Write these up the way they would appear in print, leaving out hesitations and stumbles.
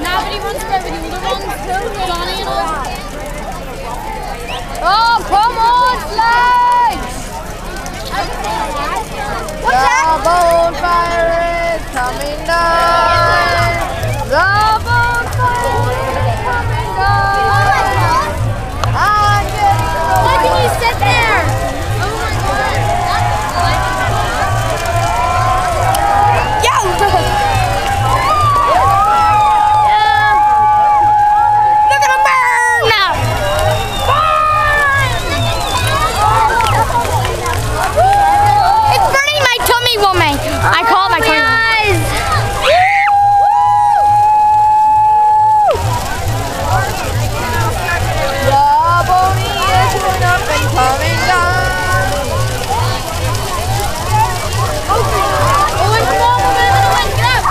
Nah, but he runs away with the other ones. Johnny and all. Oh, come on, Slags! What's that? The bonfire is coming down. The bonfire is coming down. Oh my God! I'm getting close. Why can you sit there? Oh my God! Yo! Look at him burn now! It's burning my tummy, woman. I call my tummy. The bonie is going up and coming down. Owen, come on, Owen, get up.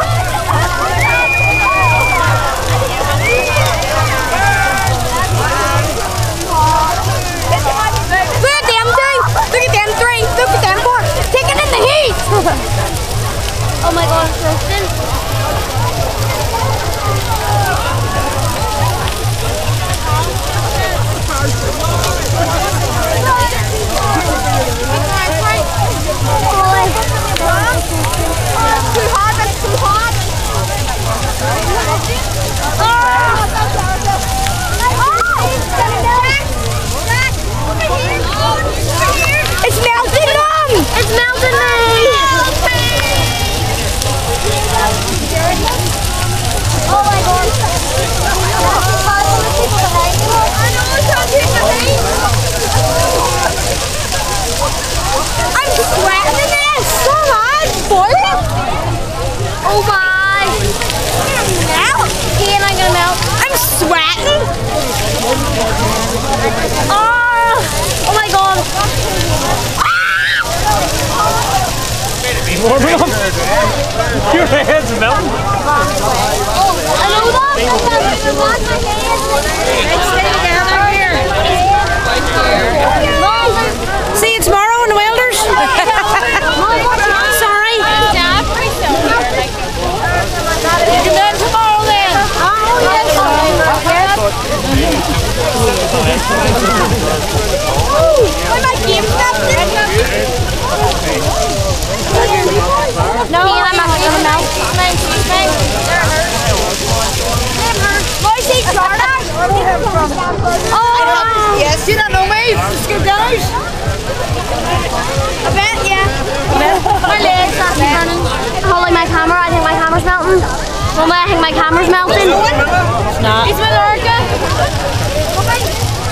Look at them two! Look at them three! Look at them four! Taking in the heat! Oh my God, Kristen. Too hot, that's too hot! It's melting them! It's melting me. Oh my God! I'm sweating in this! So hot! Boiling! Oh my. Melt! Cain, I'm gonna melt. I'm sweating! Oh my God. Warming up? Your hands are melting. I know that. Stay together here. See you tomorrow in the Welders? Sorry. You can then tomorrow then. Why my game stopped? No, I'm not gonna melt. Why is he Jordan? Oh, yes, you don't know me. Scoop guys. I bet, yeah. My legs are burning. Holding my camera. I think my camera's melting. Well, I think my camera's melting. It's not. It's with Erica.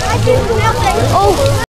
I keep melting. Oh.